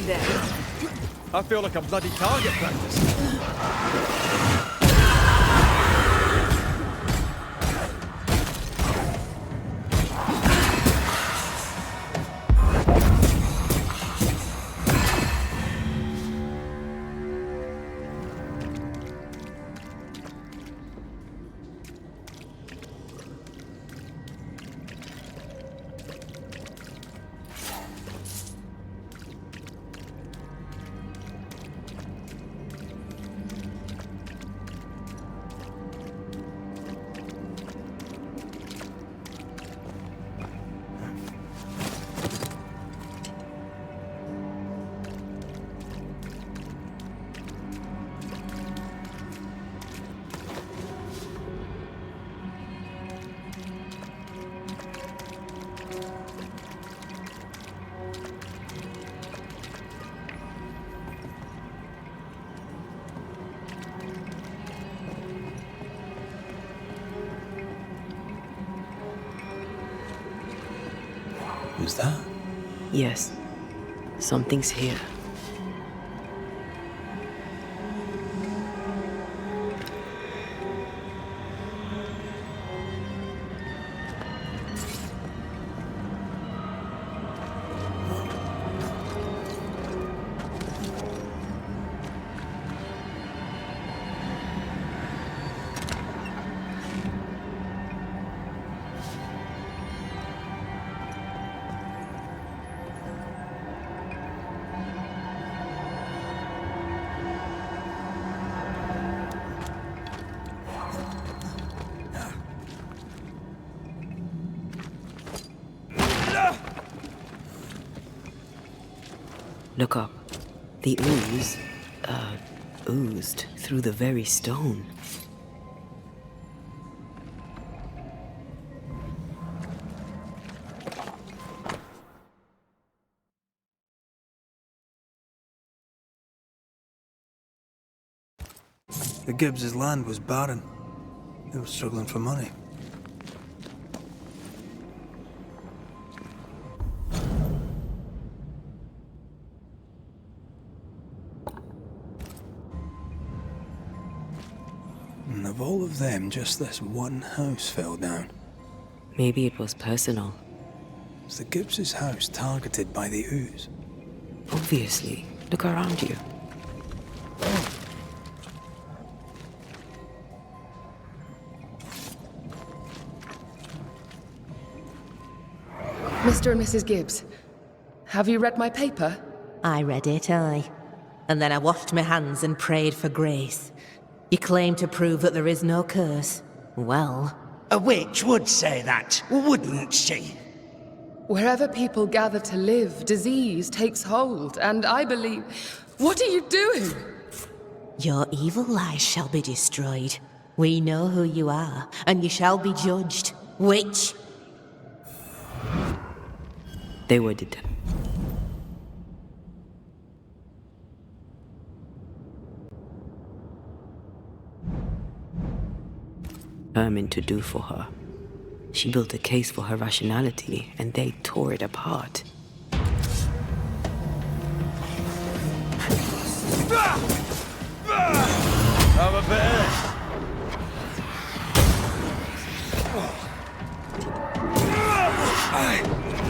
then. I feel like a bloody target practice. Who's that? Yes, something's here. Look up. The ooze, oozed through the very stone. The Gibbs' land was barren. They were struggling for money. And of all of them, just this one house fell down. Maybe it was personal. Was the Gibbs' house targeted by the ooze? Obviously. Look around you. Mr. and Mrs. Gibbs, have you read my paper? I read it, aye. And then I washed my hands and prayed for grace. You claim to prove that there is no curse. Well... A witch would say that, wouldn't she? Wherever people gather to live, disease takes hold, and I believe... What are you doing? Your evil lies shall be destroyed. We know who you are, and you shall be judged. Witch! They were determined. Determined to do for her. She built a case for her rationality, and they tore it apart. I'm a bear.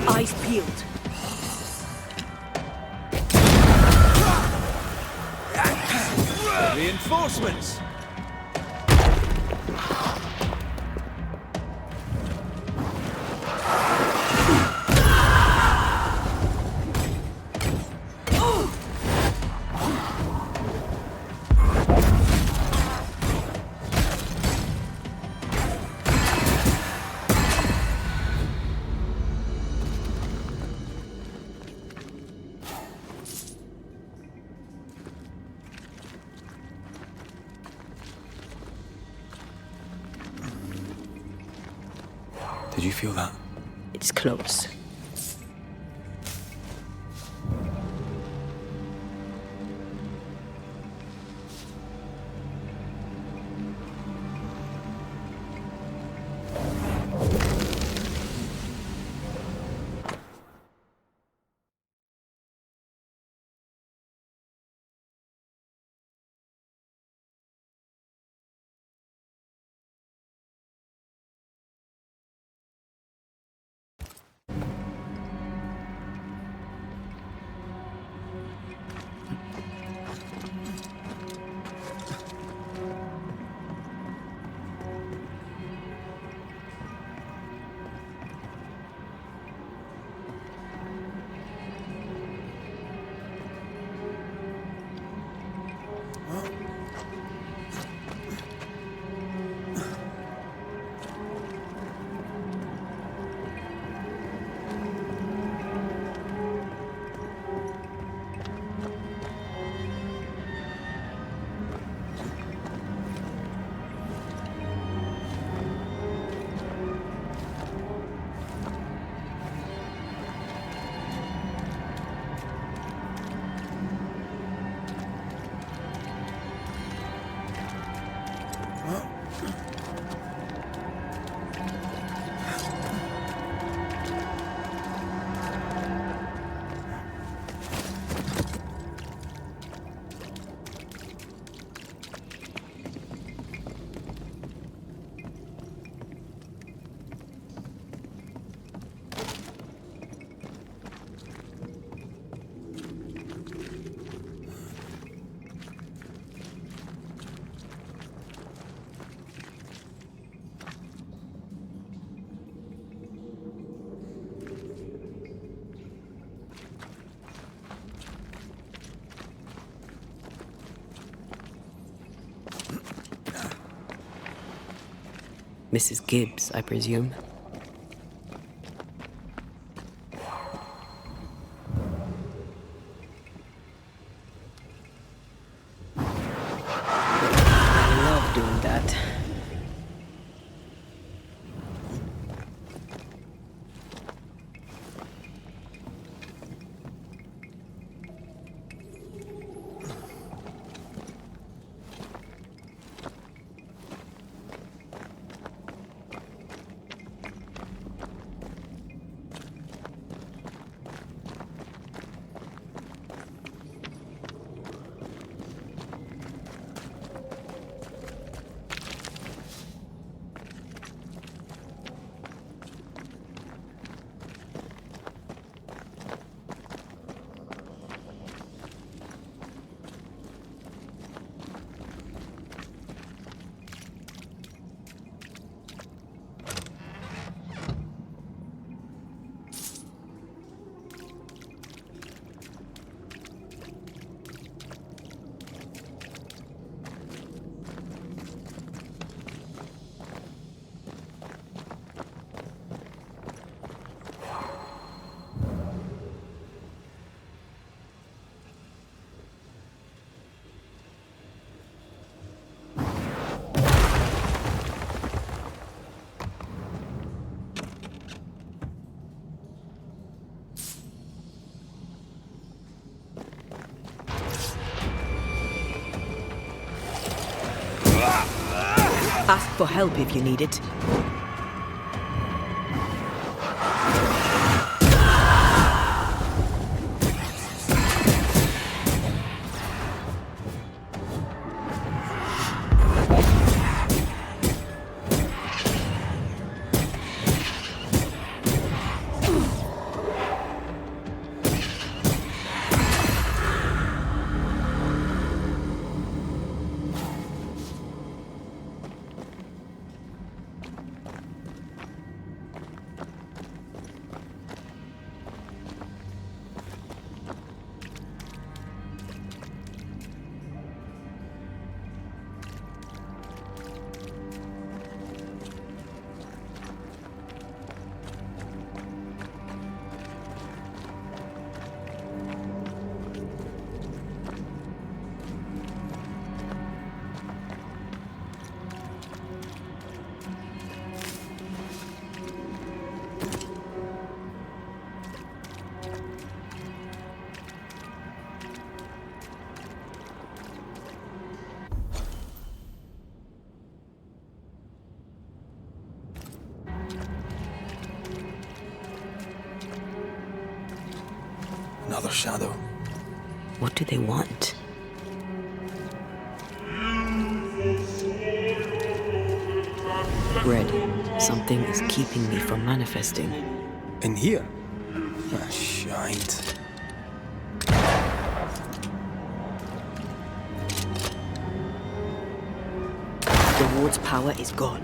Eyes peeled. Reinforcements. Did you feel that? It's close. Mrs. Gibbs, I presume. I love doing that. Ask for help if you need it. Another shadow. What do they want? Red, something is keeping me from manifesting. In here? Ah, shite. The ward's power is gone.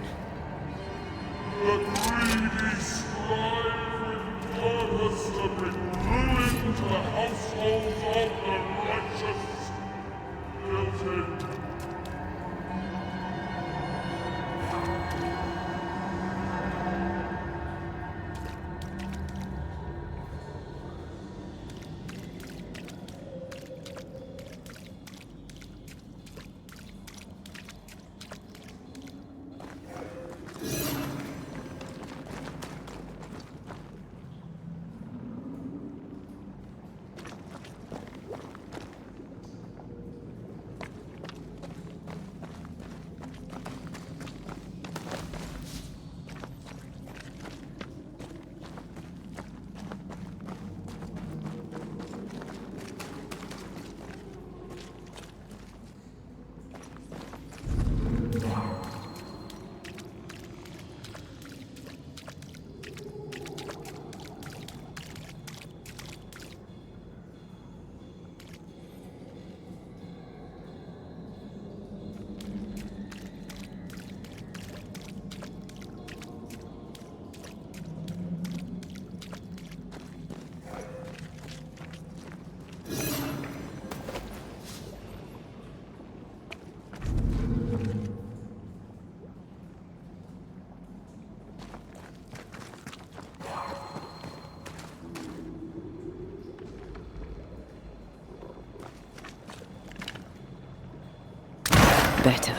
Better.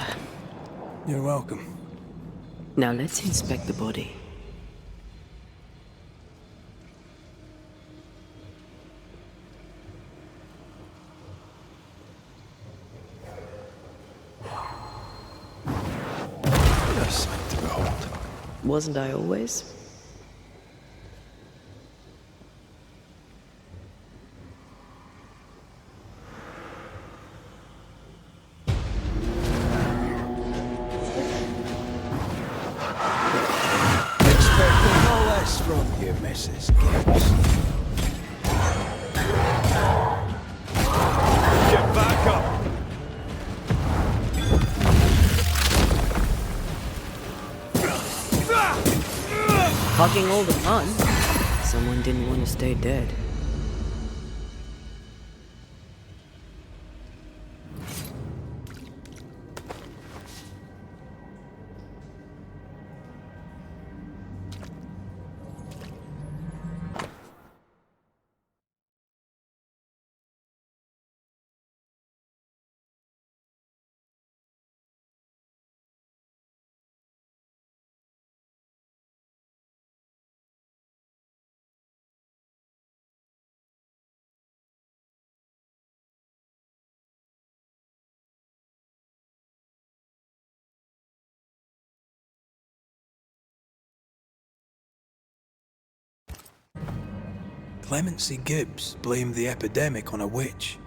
You're welcome. Now let's inspect the body. What a sight to behold. Wasn't I always? Expecting no less from you, Mrs. Gibbs. Get back up! Hogging all the fun. Someone didn't want to stay dead. Clemency Gibbs blamed the epidemic on a witch.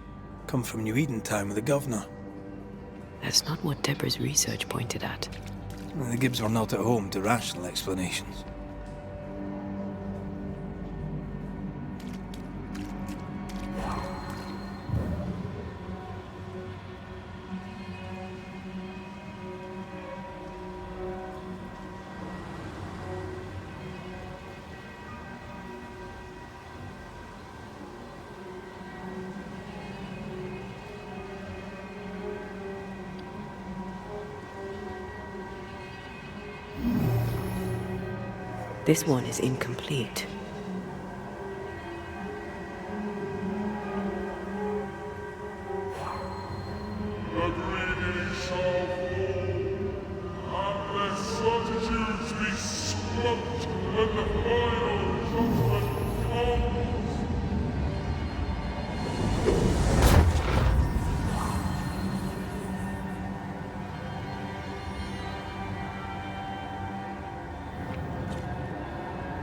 Come from New Edentown with the governor. That's not what Deborah's research pointed at. The Gibbs were not at home to rational explanations. This one is incomplete.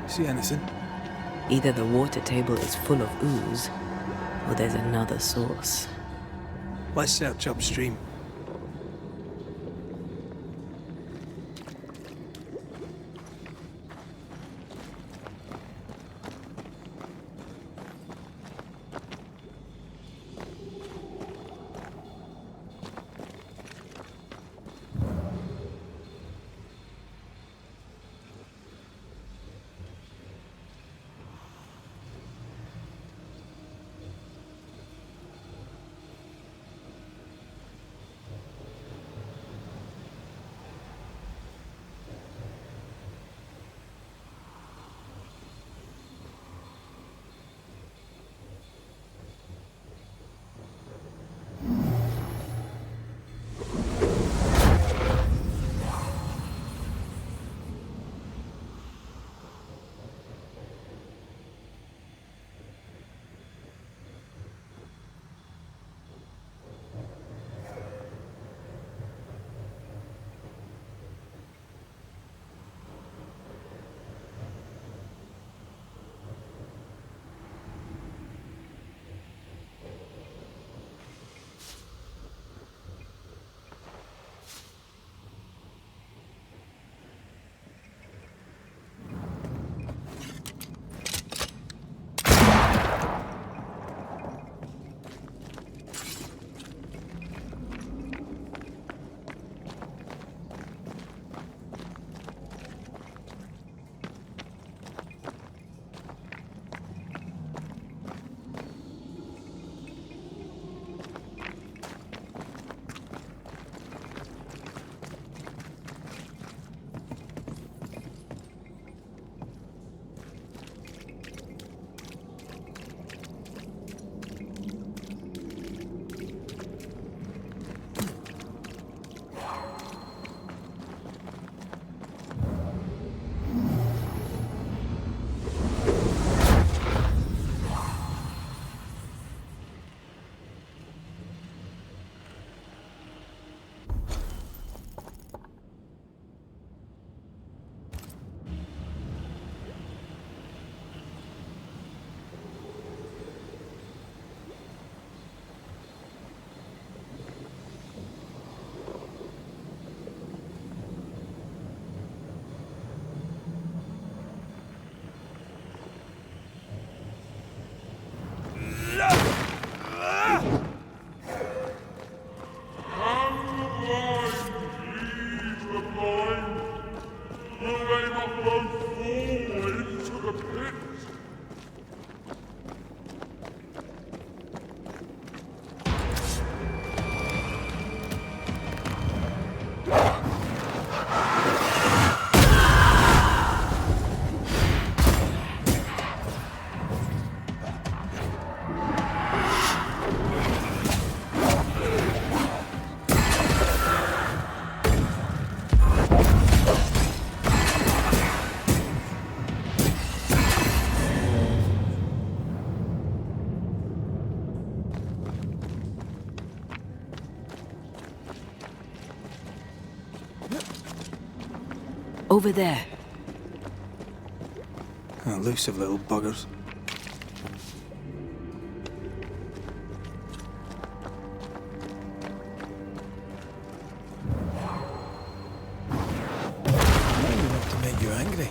See anything? Either the water table is full of ooze, or there's another source. Let's search upstream. Over there. Elusive little buggers. Not enough to make you angry.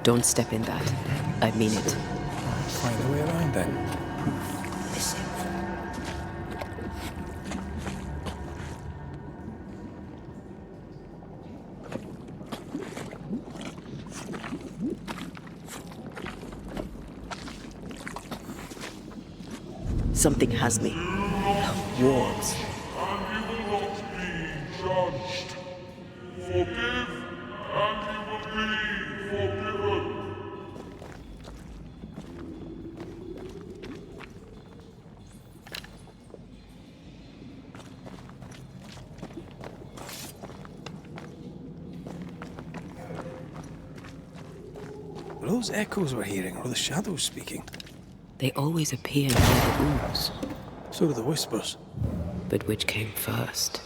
Don't step in that. I mean it. Find a way around then. Something has me. Wards. And you will not be judged. Forgive, and you will be forgiven. Were those echoes we're hearing, or the shadows speaking? They always appear near the ooze. So do the whispers. But which came first?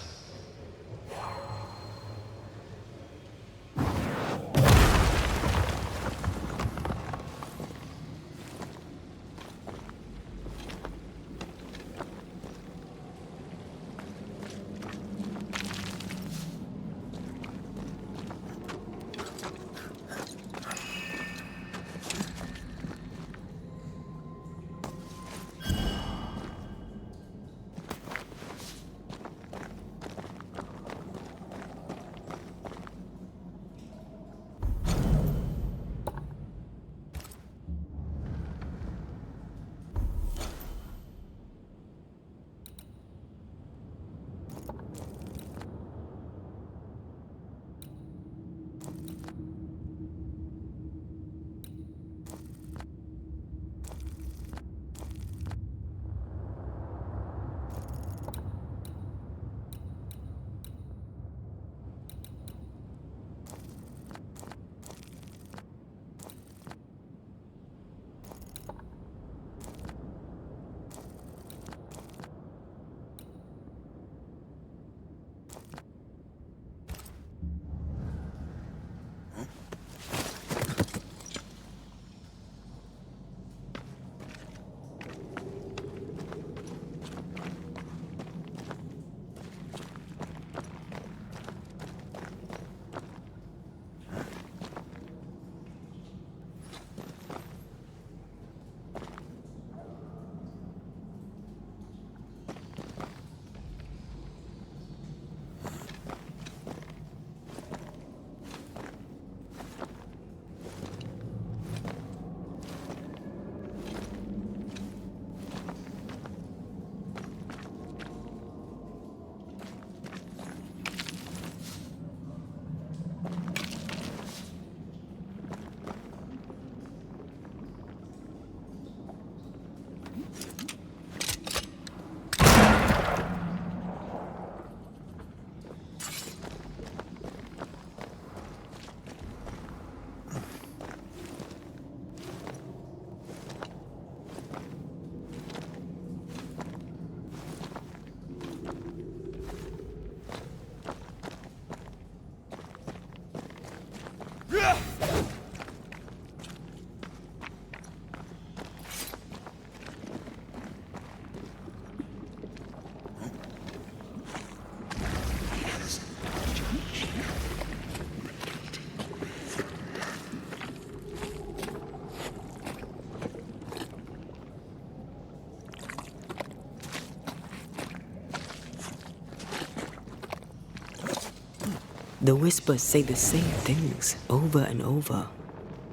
The whispers say the same things over and over.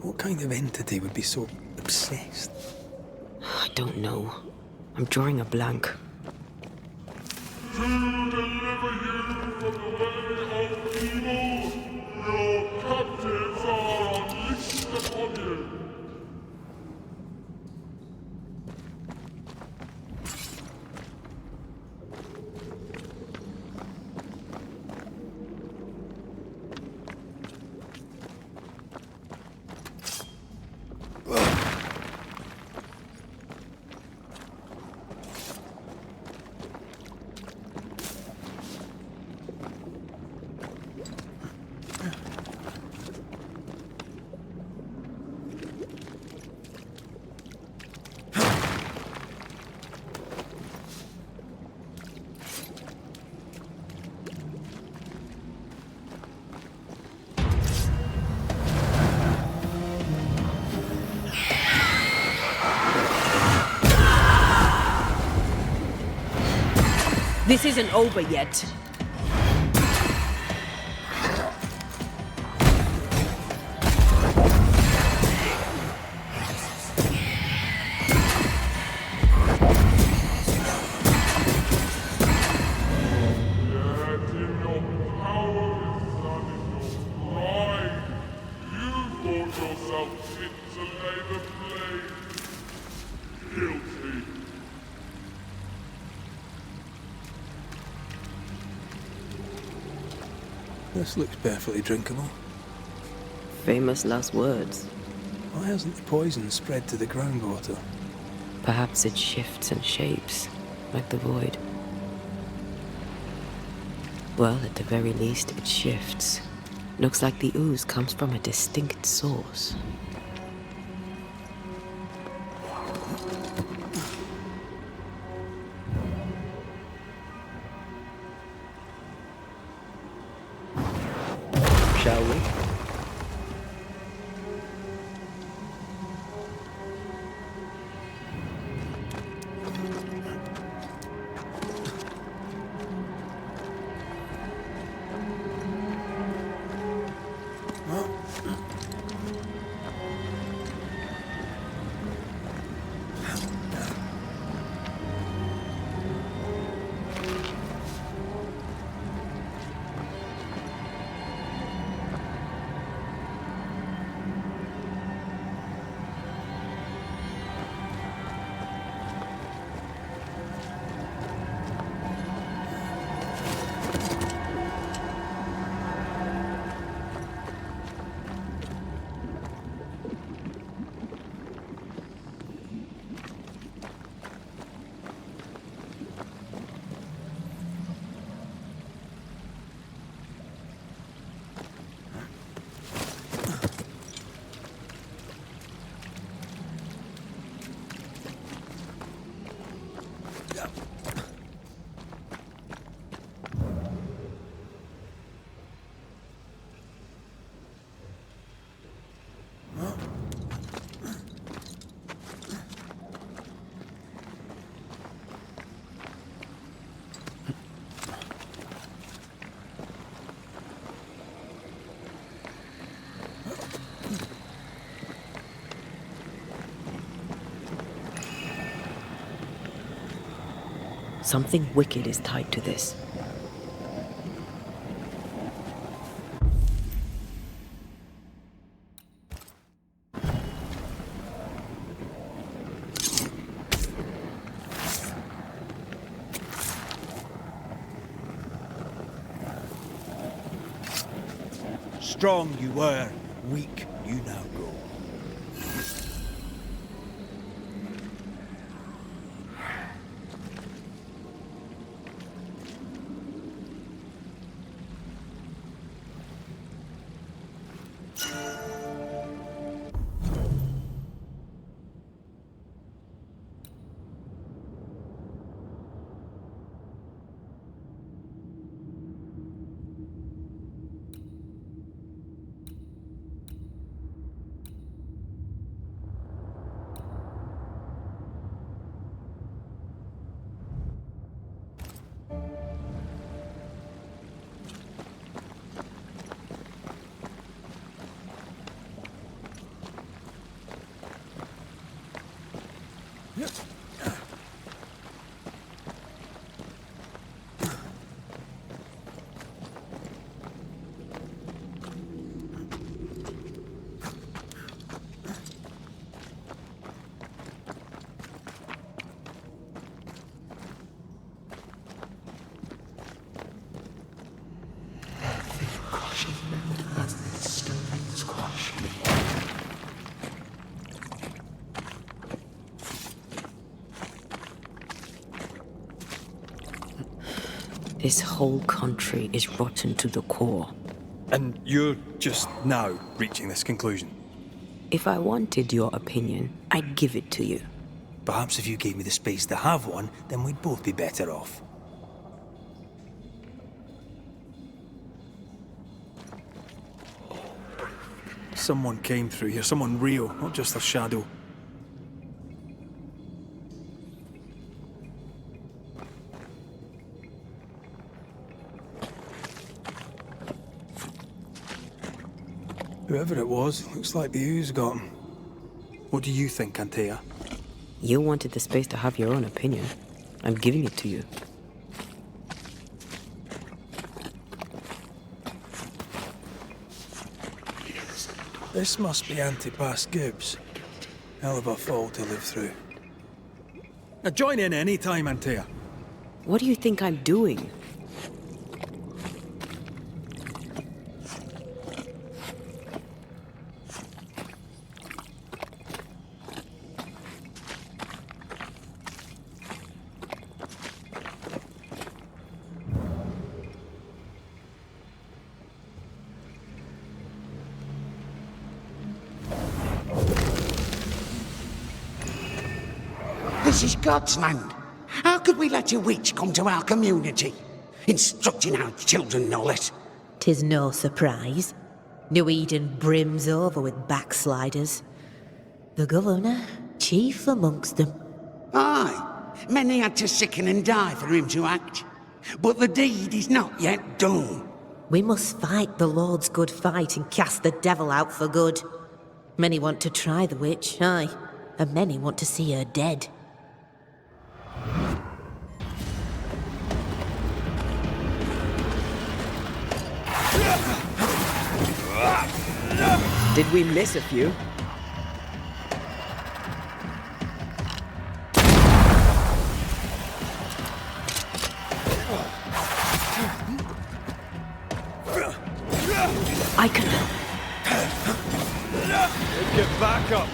What kind of entity would be so obsessed? I don't know. I'm drawing a blank. To deliver you from the way of evil, your captives are unleashed upon you. This isn't over yet. This looks perfectly drinkable. Famous last words. Why hasn't the poison spread to the groundwater? Perhaps it shifts and shapes, like the void. Well, at the very least, it shifts. Looks like the ooze comes from a distinct source. Shall we? Something wicked is tied to this. Strong you were, weak you now grow. This whole country is rotten to the core. And you're just now reaching this conclusion? If I wanted your opinion, I'd give it to you. Perhaps if you gave me the space to have one, then we'd both be better off. Someone came through here, someone real, not just a shadow. Whoever it was, looks like the ooze got him. What do you think, Antea? You wanted the space to have your own opinion. I'm giving it to you. This must be Antipas Gibbs. Hell of a fall to live through. Now join in any time, Antea. What do you think I'm doing? This is God's land. How could we let a witch come to our community? Instructing our children, no less. 'Tis no surprise. New Eden brims over with backsliders. The governor, chief amongst them. Aye, many had to sicken and die for him to act. But the deed is not yet done. We must fight the Lord's good fight and cast the devil out for good. Many want to try the witch, aye, and many want to see her dead. Did we miss a few? I can... Get back up!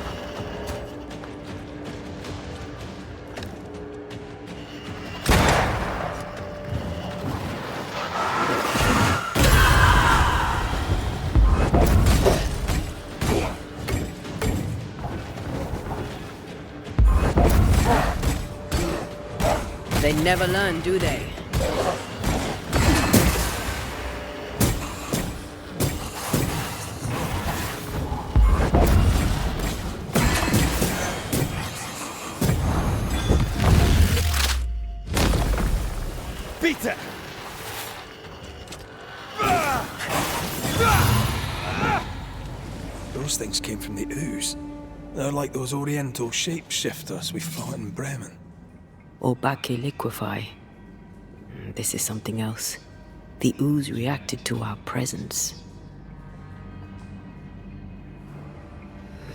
They never learn, do they? Peter! Those things came from the ooze. They're like those oriental shapeshifters we fought in Bremen. Or Bacche liquefy. This is something else. The ooze reacted to our presence.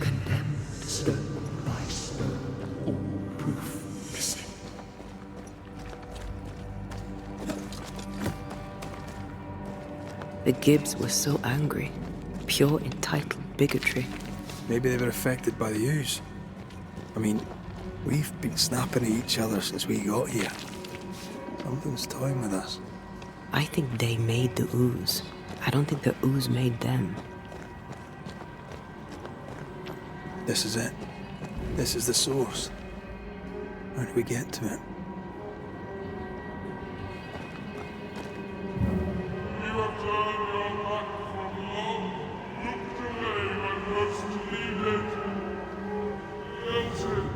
Condemned stone by stone, all proof missing. The Gibbs were so angry. Pure entitled bigotry. Maybe they were affected by the ooze. I mean, we've been snapping at each other since we got here. Something's toying with us. I think they made the ooze. I don't think the ooze made them. This is it. This is the source. How do we get to it? You have turned your back from love, looked away when most needed. Guilty.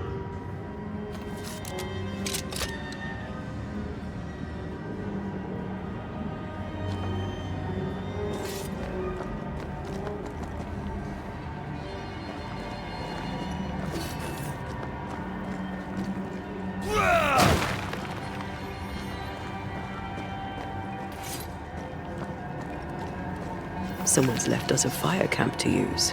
Someone's left us a fire camp to use.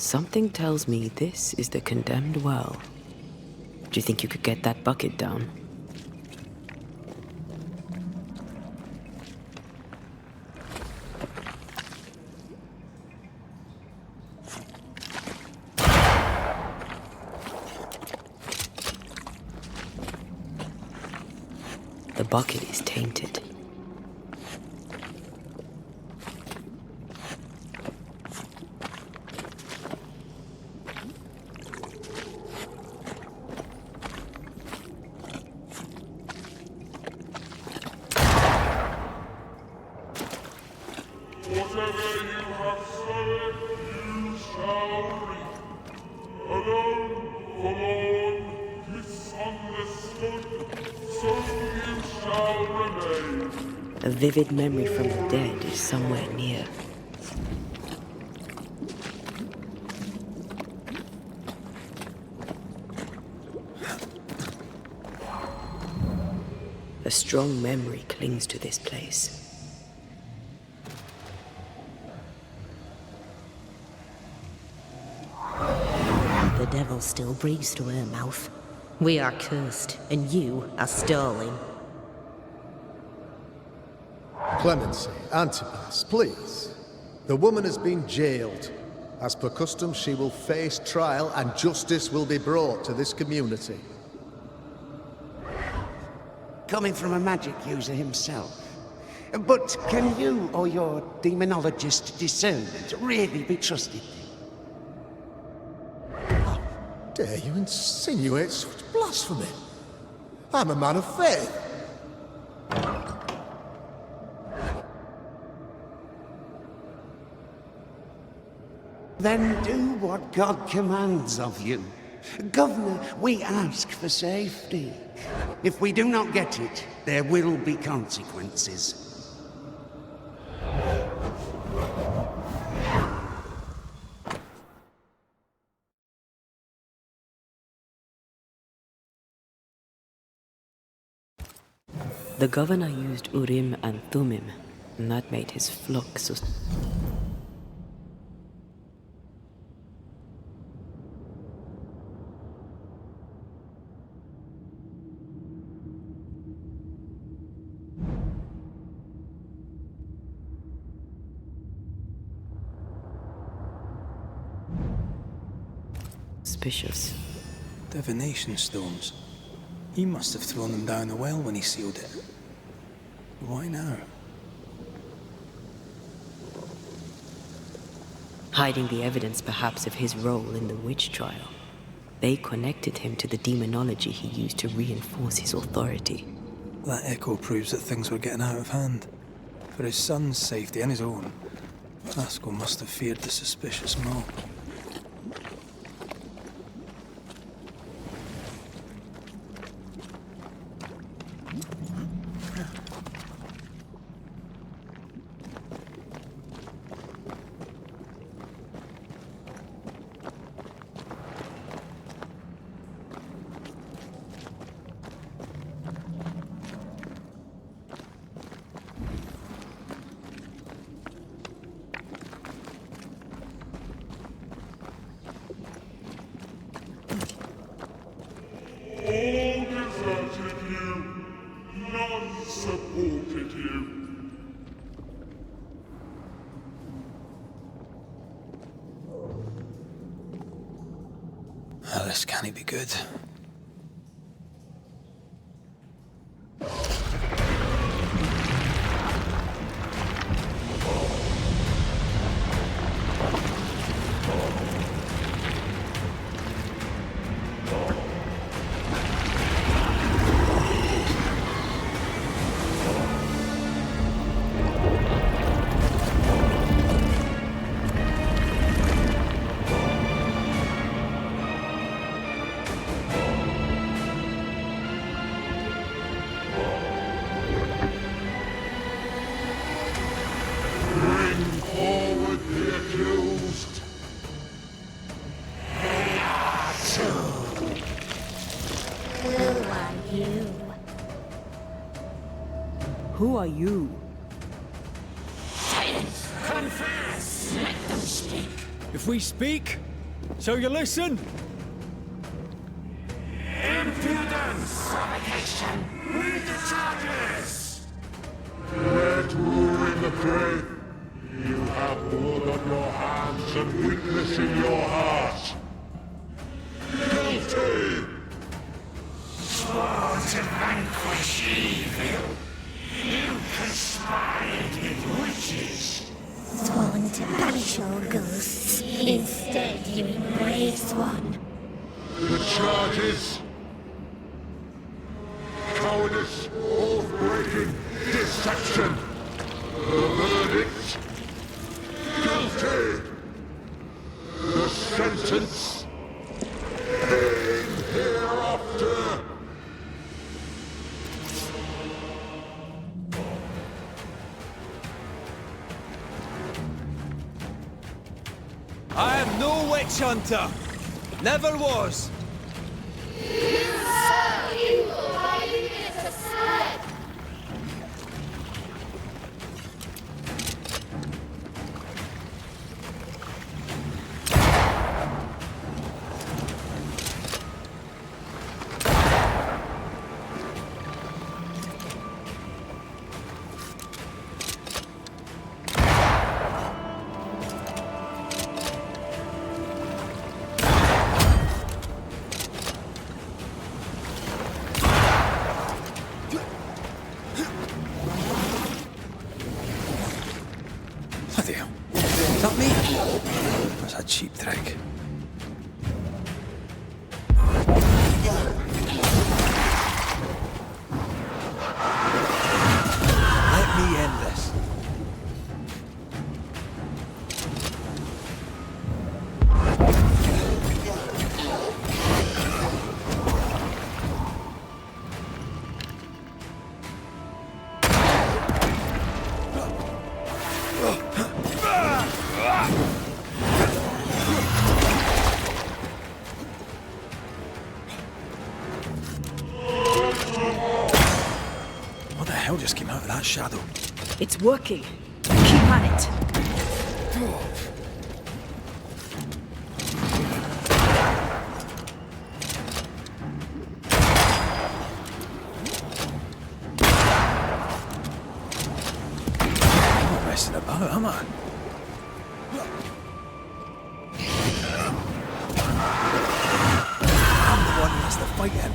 Something tells me this is the condemned well. Do you think you could get that bucket down? The bucket is tainted. Whatever you have sown, you shall reap. Alone, forlorn, misunderstood, so you shall remain. A vivid memory from the dead is somewhere near. A strong memory clings to this place. The devil still breathes through her mouth. We are cursed, and you are stolen. Clemency, Antipas, please. The woman has been jailed. As per custom, she will face trial and justice will be brought to this community. Coming from a magic user himself. But can you or your demonologist discernment really be trusted? How dare you insinuate such blasphemy? I'm a man of faith. Then do what God commands of you. Governor, we ask for safety. If we do not get it, there will be consequences. The governor used Urim and Thummim, and that made his flock so... suspicious. Divination stones. He must have thrown them down the well when he sealed it. Why now? Hiding the evidence perhaps of his role in the witch trial. They connected him to the demonology he used to reinforce his authority. That echo proves that things were getting out of hand. For his son's safety and his own, Pascal must have feared the suspicious mob. All deserted you, none supported you. Ah, this can't be good. Who are you? If we speak, So you listen? Impudence! Provocation! Read the charges! Yet who in the faith? You have blood on your hands and weakness in your heart. Guilty! Swore to vanquish evil. You conspired with witches. Sworn to banish all ghosts. Instead, you embrace one. The charges? Cowardice, oath-breaking, deception. The verdict? Guilty. The sentence? Pain hereafter. I am no witch hunter. Never was. Bloody hell. Is that me? That's a cheap trick. Let me end this. What the hell just came out of that shadow? It's working. Keep at it. I'm not messing about, am I? I'm the one who has to fight him.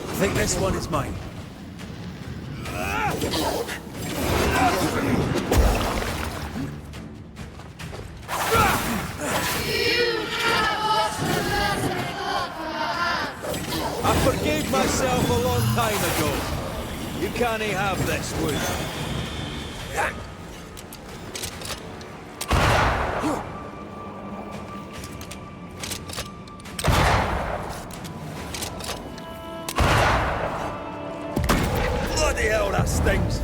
I think this one is mine. I forgave myself a long time ago. You can't have this wood. Bloody hell, that stings.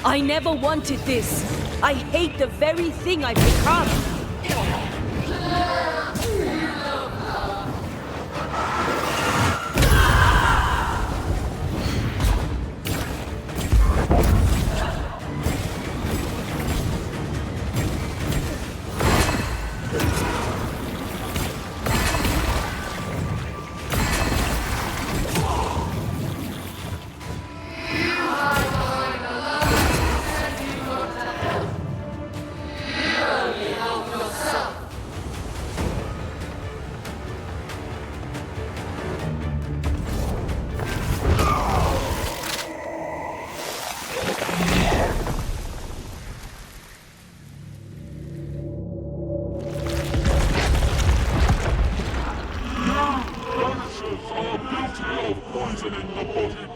I never wanted this. I hate the very thing I've become.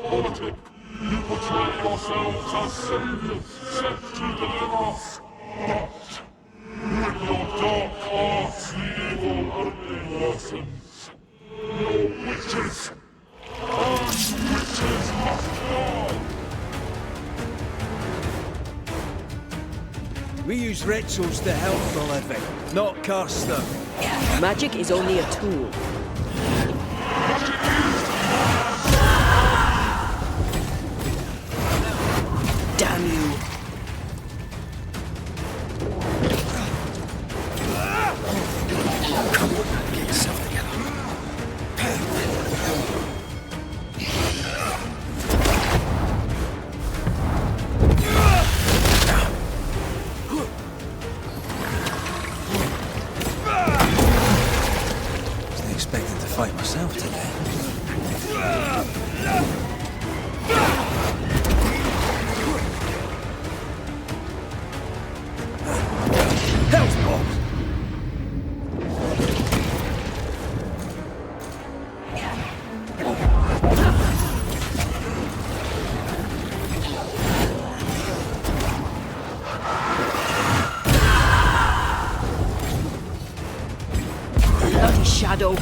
politic. You portray yourselves as saviors sent to deliver us. But with your dark hearts, the evil only worsens. Your witches and witches must die. We use rituals to help the living, not curse them. Magic is only a tool. Damn you! Come on, get yourself together. Wasn't expecting to fight myself today. Hell's balls! Bloody shadow!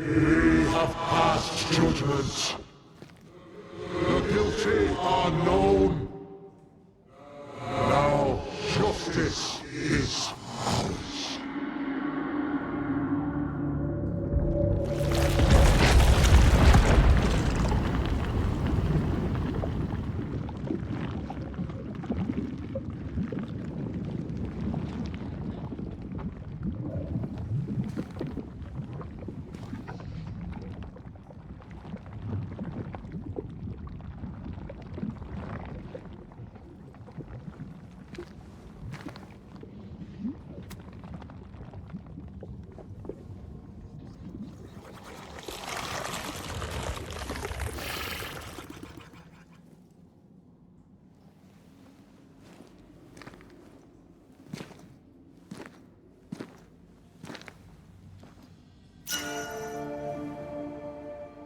We have passed judgment. The guilty are known. Now justice is ours.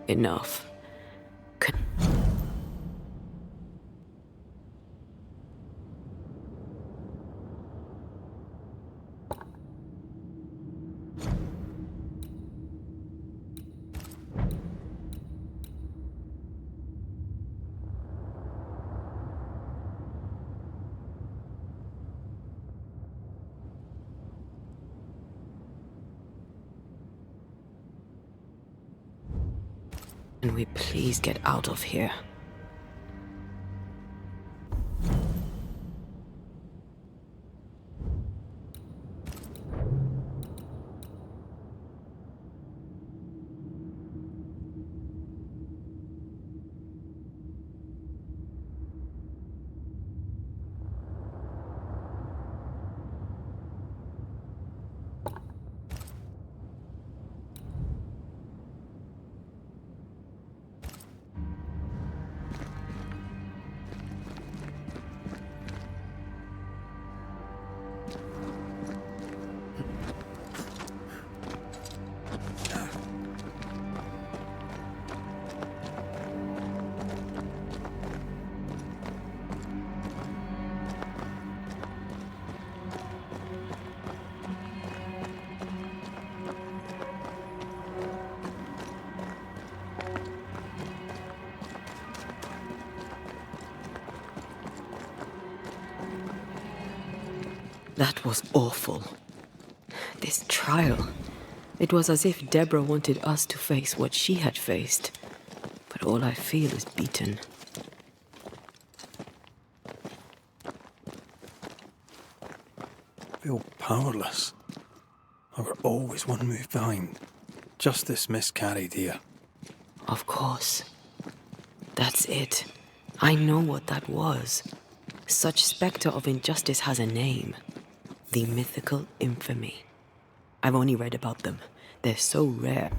Enough. Can we please get out of here? That was awful. This trial. It was as if Deborah wanted us to face what she had faced. But all I feel is beaten. I feel powerless. I were always one move behind. Justice miscarried here. Of course. That's it. I know what that was. Such spectre of injustice has a name. The mythical infamy. I've only read about them. They're so rare.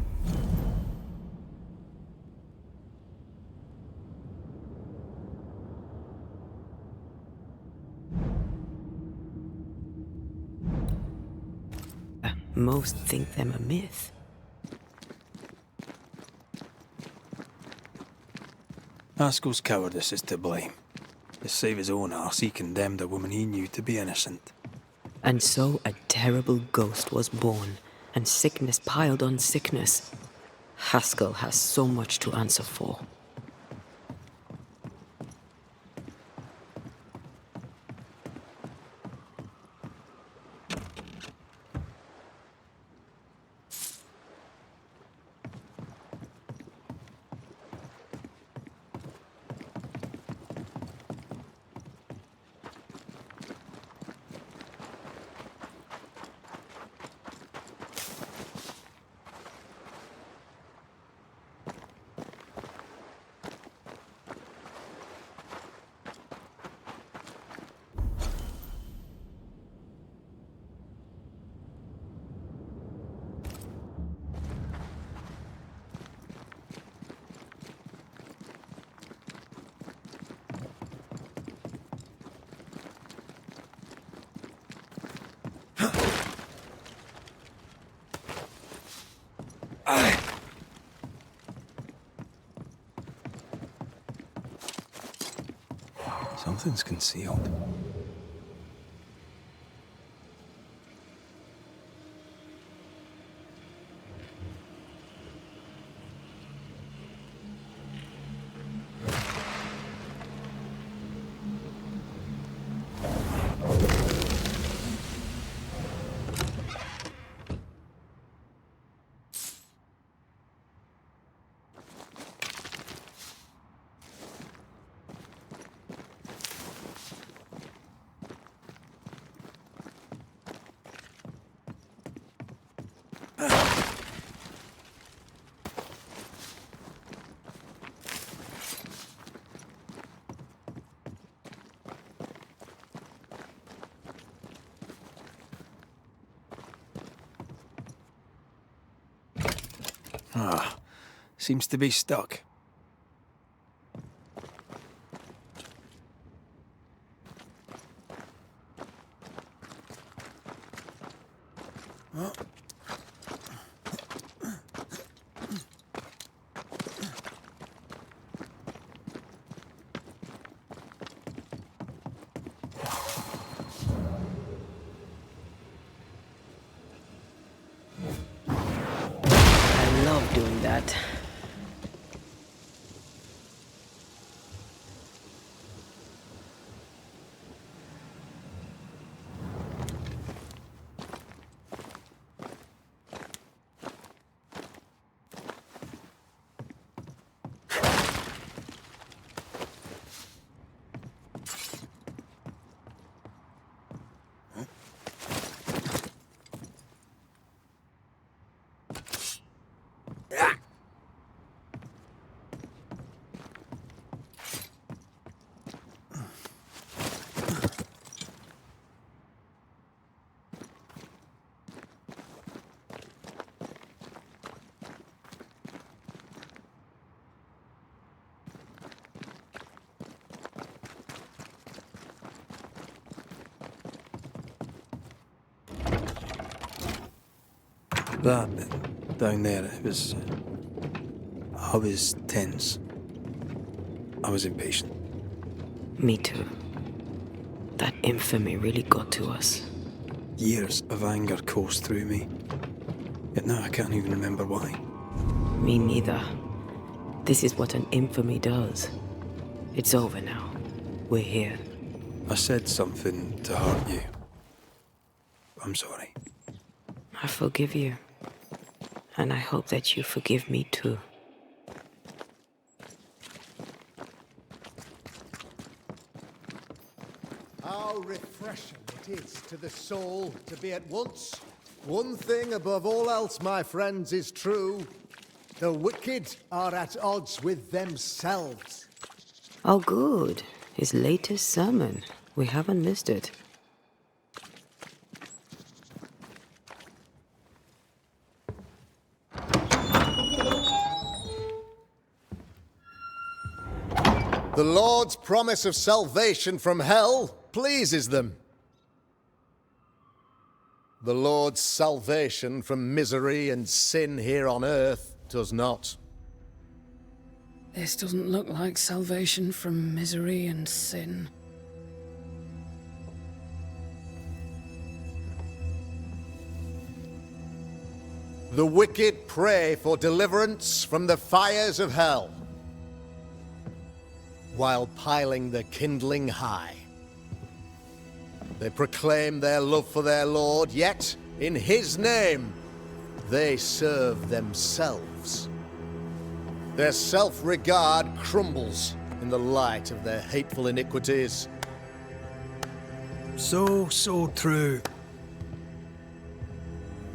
Most think them a myth. Haskell's cowardice is to blame. To save his own arse, he condemned a woman he knew to be innocent. And so a terrible ghost was born, and sickness piled on sickness. Haskell has so much to answer for. Something's concealed. Ah, seems to be stuck. I love doing that. That down there, I was tense. I was impatient. Me too. That infamy really got to us. Years of anger coursed through me. Yet now I can't even remember why. Me neither. This is what an infamy does. It's over now. We're here. I said something to hurt you. I'm sorry. I forgive you. And I hope that you forgive me too. How refreshing it is to the soul to be at once. One thing above all else, my friends, is true. The wicked are at odds with themselves. Oh, good. His latest sermon. We haven't missed it. The Lord's promise of salvation from hell pleases them. The Lord's salvation from misery and sin here on earth does not. This doesn't look like salvation from misery and sin. The wicked pray for deliverance from the fires of hell, while piling the kindling high. They proclaim their love for their Lord, yet, in His name, they serve themselves. Their self-regard crumbles in the light of their hateful iniquities. So true.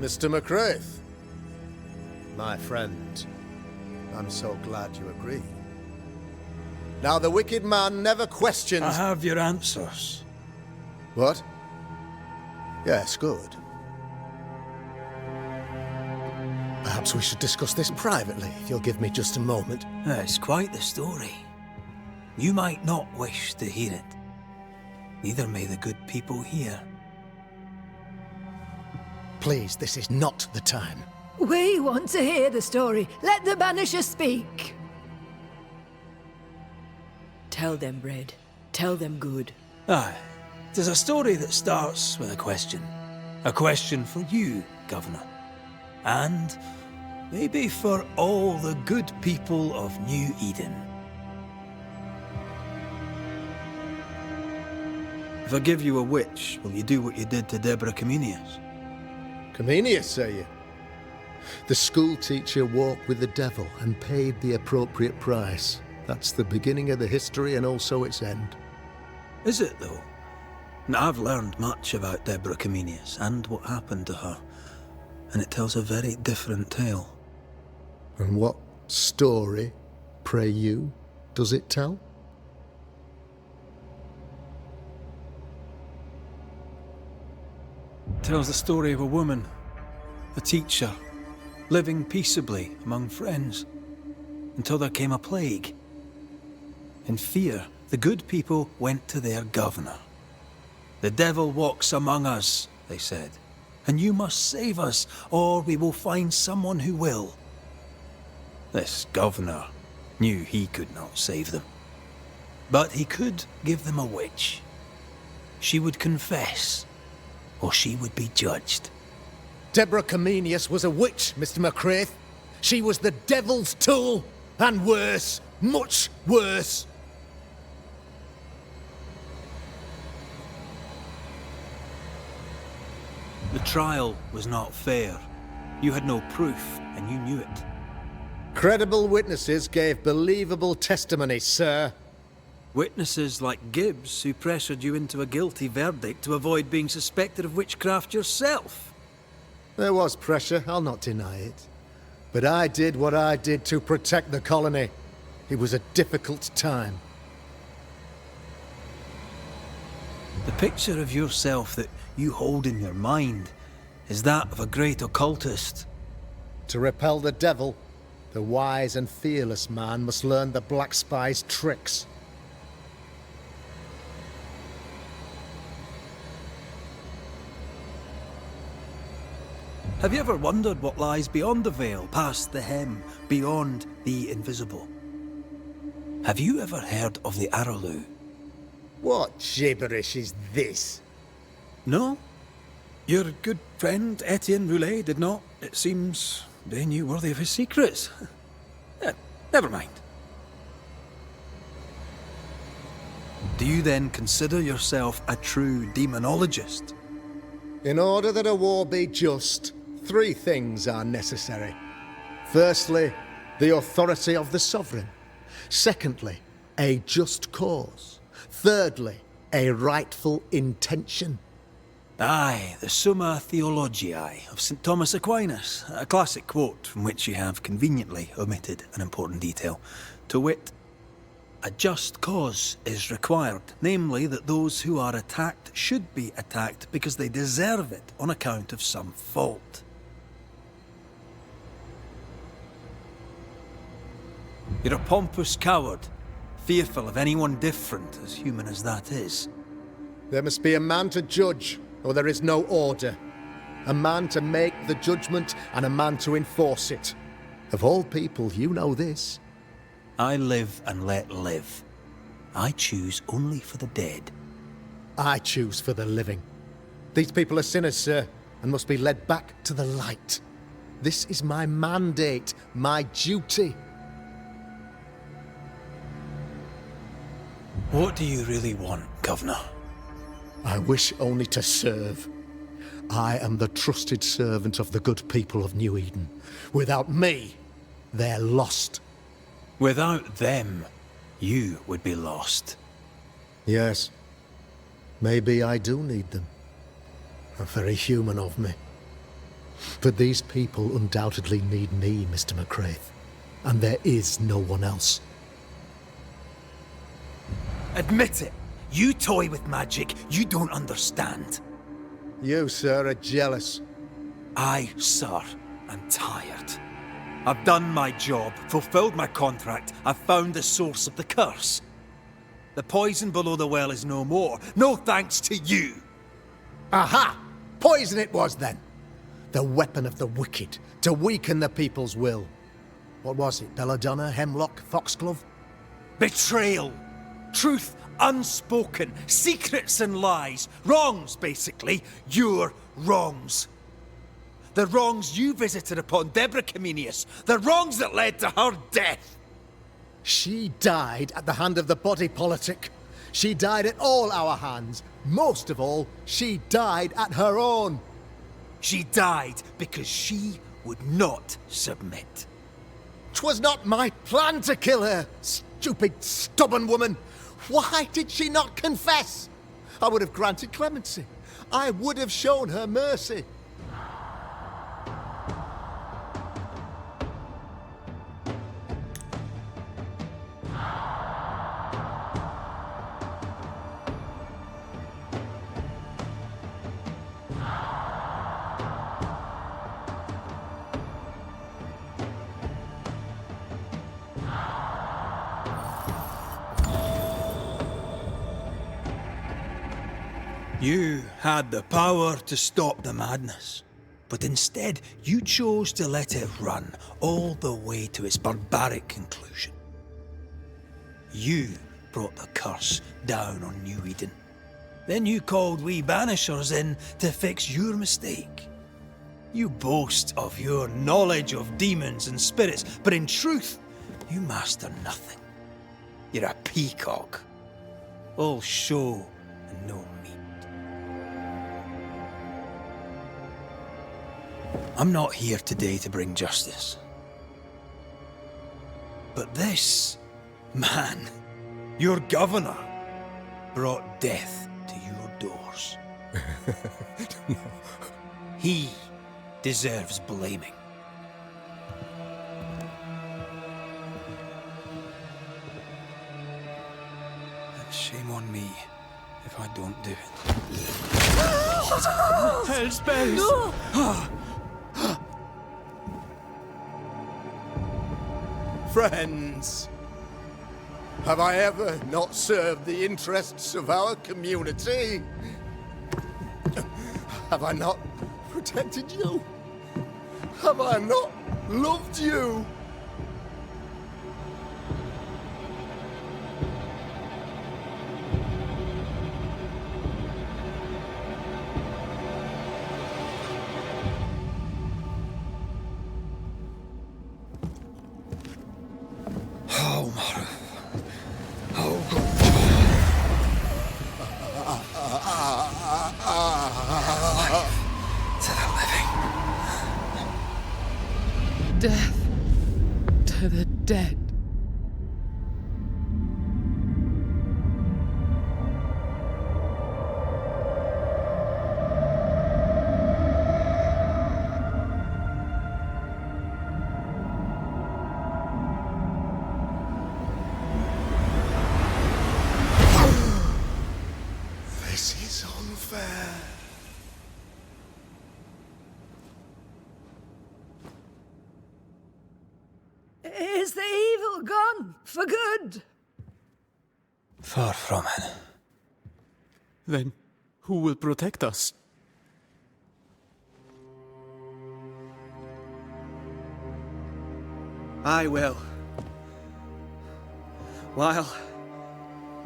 Mr. McCraith, my friend, I'm so glad you agree. Now, the wicked man never questions... I have your answers. What? Yes, good. Perhaps we should discuss this privately, if you'll give me just a moment. It's quite the story. You might not wish to hear it. Neither may the good people here. Please, this is not the time. We want to hear the story. Let the Banisher speak. Tell them, Red. Tell them good. Aye. It is a story that starts with a question. A question for you, Governor. And maybe for all the good people of New Eden. If I give you a witch, will you do what you did to Deborah Comenius? Comenius, say you? The school teacher walked with the devil and paid the appropriate price. That's the beginning of the history and also its end. Is it, though? Now, I've learned much about Deborah Comenius and what happened to her, and it tells a very different tale. And what story, pray you, does it tell? It tells the story of a woman, a teacher, living peaceably among friends, until there came a plague. In fear, the good people went to their governor. "The devil walks among us," they said, "and you must save us, or we will find someone who will." This governor knew he could not save them. But he could give them a witch. She would confess, or she would be judged. Deborah Comenius was a witch, Mr. McCraith. She was the devil's tool, and worse, much worse. The trial was not fair. You had no proof, and you knew it. Credible witnesses gave believable testimony, sir. Witnesses like Gibbs, who pressured you into a guilty verdict to avoid being suspected of witchcraft yourself. There was pressure, I'll not deny it. But I did what I did to protect the colony. It was a difficult time. The picture of yourself that you hold in your mind is that of a great occultist. To repel the devil, the wise and fearless man must learn the Black Spy's tricks. Have you ever wondered what lies beyond the veil, past the hem, beyond the invisible? Have you ever heard of the Araloo? What gibberish is this? No? Your good friend Etienne Roulet did not. It seems they knew worthy of his secrets. Never mind. Do you then consider yourself a true demonologist? In order that a war be just, 3 things are necessary. Firstly, the authority of the sovereign. Secondly, a just cause. Thirdly, a rightful intention. Aye, the Summa Theologiae of St. Thomas Aquinas, a classic quote from which you have conveniently omitted an important detail, to wit, A just cause is required, namely that those who are attacked should be attacked because they deserve it on account of some fault. You're a pompous coward, fearful of anyone different, as human as that is. There must be a man to judge, or there is no order. A man to make the judgment, and a man to enforce it. Of all people, you know this. I live and let live. I choose only for the dead. I choose for the living. These people are sinners, sir, and must be led back to the light. This is my mandate, my duty. What do you really want, Governor? I wish only to serve. I am the trusted servant of the good people of New Eden. Without me, they're lost. Without them, you would be lost. Yes. Maybe I do need them. Very human of me. But these people undoubtedly need me, Mr. McCraith. And there is no one else. Admit it. You toy with magic you don't understand. You, sir, are jealous. I, sir, am tired. I've done my job, fulfilled my contract, I've found the source of the curse. The poison below the well is no more, no thanks to you. Aha! Poison it was then. The weapon of the wicked, to weaken the people's will. What was it, belladonna, hemlock, foxglove? Betrayal. Truth unspoken, secrets and lies. Wrongs, basically. Your wrongs. The wrongs you visited upon Deborah Comenius. The wrongs that led to her death. She died at the hand of the body politic. She died at all our hands. Most of all, she died at her own. She died because she would not submit. 'Twas not my plan to kill her, stupid, stubborn woman. Why did she not confess? I would have granted clemency. I would have shown her mercy. You had the power to stop the madness, but instead you chose to let it run all the way to its barbaric conclusion. You brought the curse down on New Eden. Then you called we Banishers in to fix your mistake. You boast of your knowledge of demons and spirits, but in truth, you master nothing. You're a peacock. All show and no meat. I'm not here today to bring justice. But this man, your governor, brought death to your doors. He deserves blaming. And shame on me if I don't do it. Hell's bells! No! Friends, have I ever not served the interests of our community? Have I not protected you? Have I not loved you? Death to the dead. Is the evil gone for good? Far from it. Then who will protect us? I will. While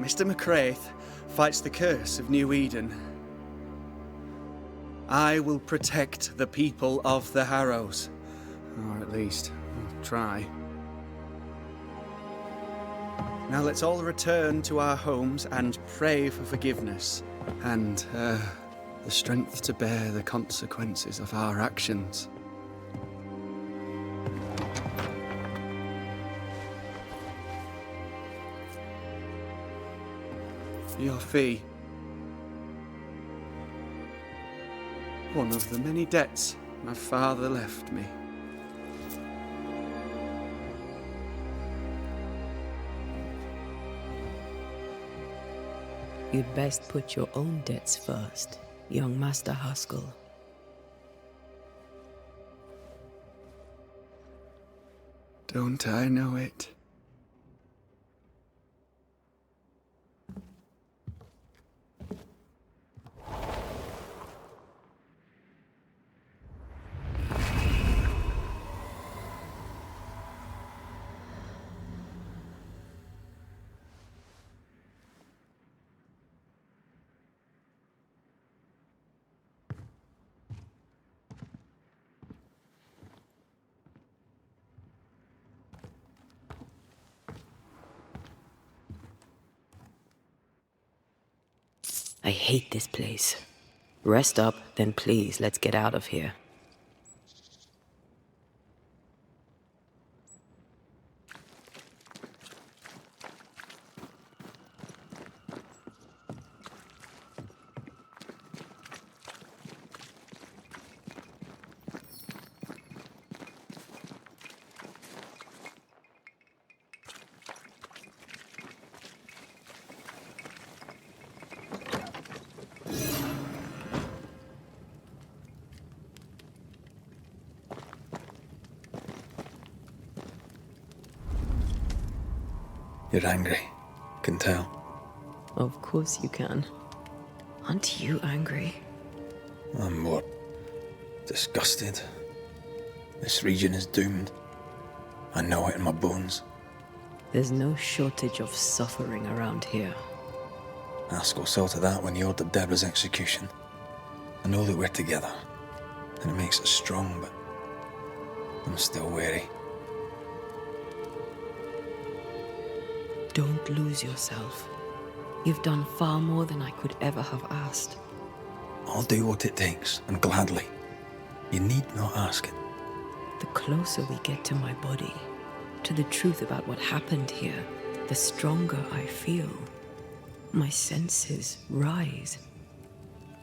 Mr. McCraith fights the curse of New Eden, I will protect the people of the Harrows. Or at least, try. Now let's all return to our homes and pray for forgiveness and the strength to bear the consequences of our actions. Your fee. One of the many debts my father left me. You'd best put your own debts first, young Master Haskell. Don't I know it? I hate this place. Rest up, then please, let's get out of here. You're angry. Can tell. Of course you can. Aren't you angry? I'm more disgusted. This region is doomed. I know it in my bones. There's no shortage of suffering around here. Haskell saw to that when he ordered Deborah's execution. I know that we're together, and it makes us strong, but I'm still wary. Don't lose yourself. You've done far more than I could ever have asked. I'll do what it takes, and gladly. You need not ask it. The closer we get to my body, to the truth about what happened here, the stronger I feel. My senses rise.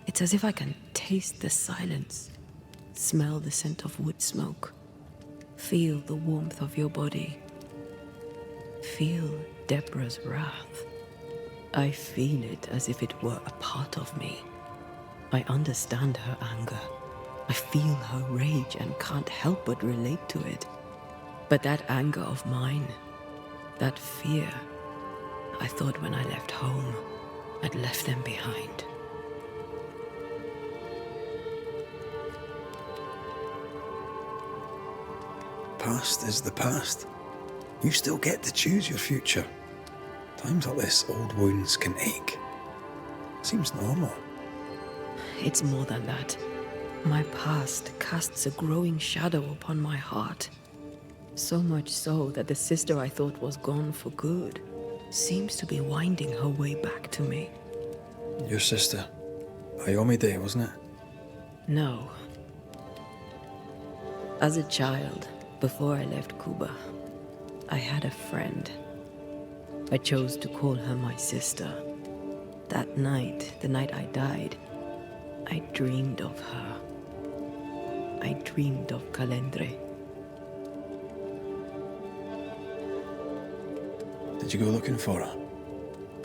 It's as if I can taste the silence, smell the scent of wood smoke, feel the warmth of your body, feel Deborah's wrath. I feel it as if it were a part of me. I understand her anger. I feel her rage and can't help but relate to it. But that anger of mine, that fear, I thought when I left home, I'd left them behind. Past is the past. You still get to choose your future. Times like this, old wounds can ache. Seems normal. It's more than that. My past casts a growing shadow upon my heart. So much so that the sister I thought was gone for good seems to be winding her way back to me. Your sister. Ayomide, wasn't it? No. As a child, before I left Cuba, I had a friend. I chose to call her my sister. That night, the night I died, I dreamed of her. I dreamed of Calendre. Did you go looking for her?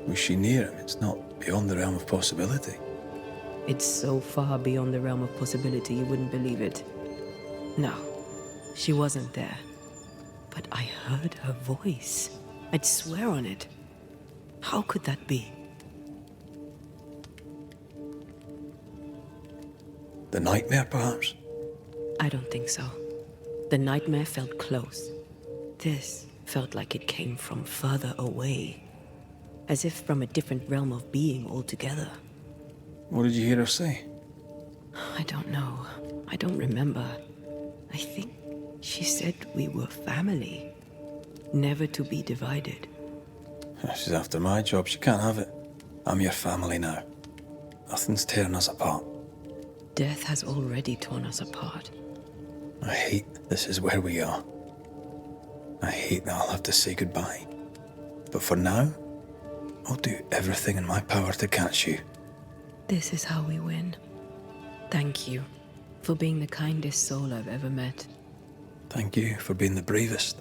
Was she near him? It's not beyond the realm of possibility. It's so far beyond the realm of possibility you wouldn't believe it. No, she wasn't there. But I heard her voice. I'd swear on it. How could that be? The nightmare, perhaps? I don't think so. The nightmare felt close. This felt like it came from further away. As if from a different realm of being altogether. What did you hear her say? I don't know. I don't remember. I think she said we were family. Never to be divided. She's after my job. She can't have it. I'm your family now. Nothing's tearing us apart. Death has already torn us apart. I hate this is where we are. I hate that I'll have to say goodbye. But for now, I'll do everything in my power to catch you. This is how we win. Thank you for being the kindest soul I've ever met. Thank you for being the bravest.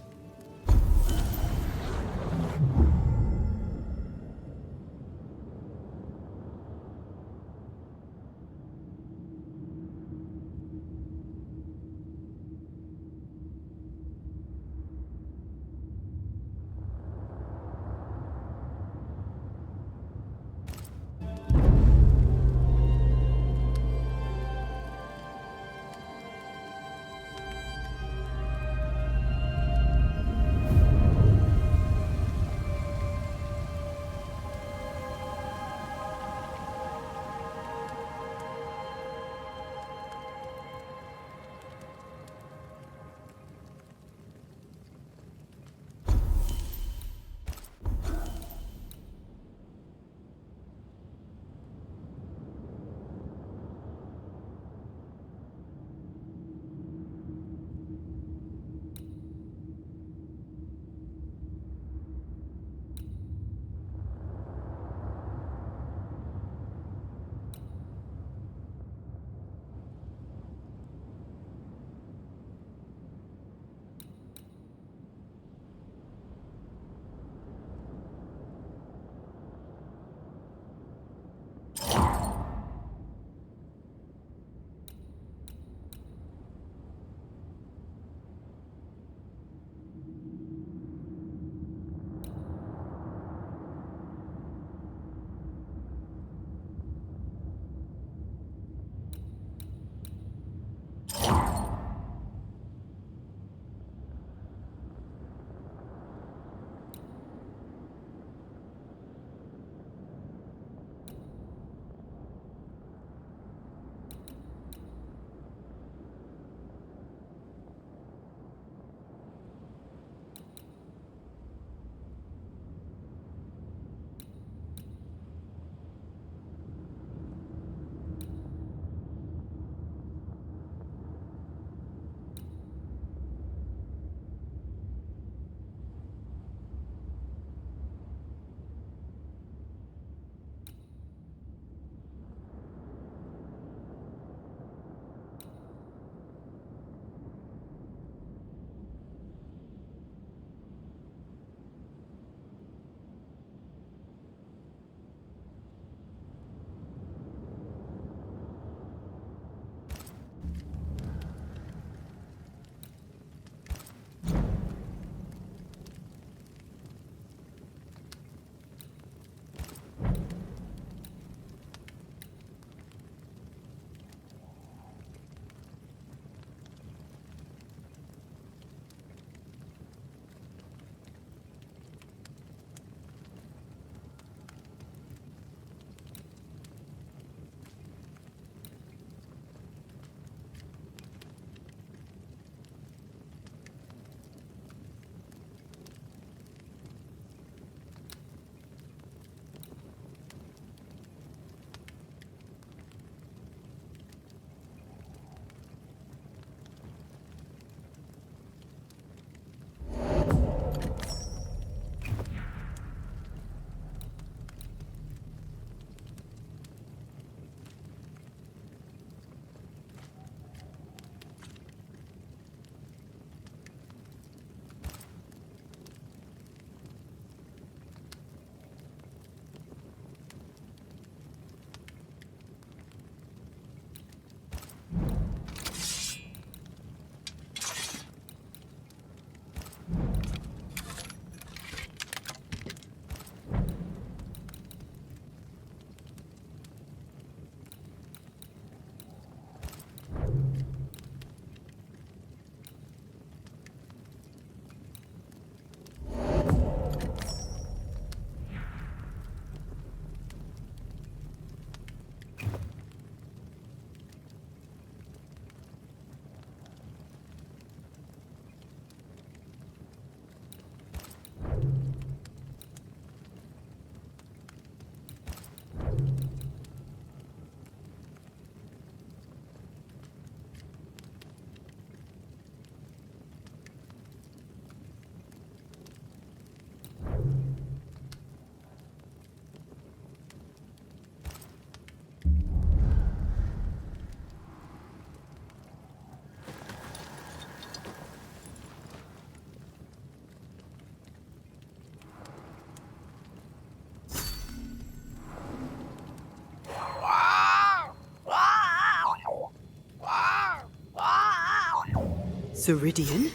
Ceridian?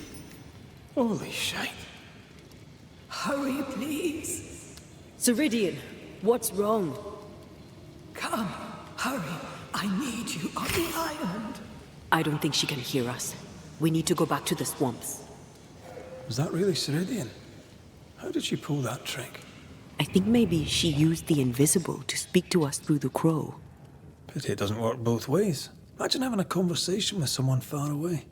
Holy shite. Hurry, please. Ceridian, what's wrong? Come, hurry. I need you on the island. I don't think she can hear us. We need to go back to the swamps. Was that really Ceridian? How did she pull that trick? I think maybe she used the invisible to speak to us through the crow. Pity it doesn't work both ways. Imagine having a conversation with someone far away.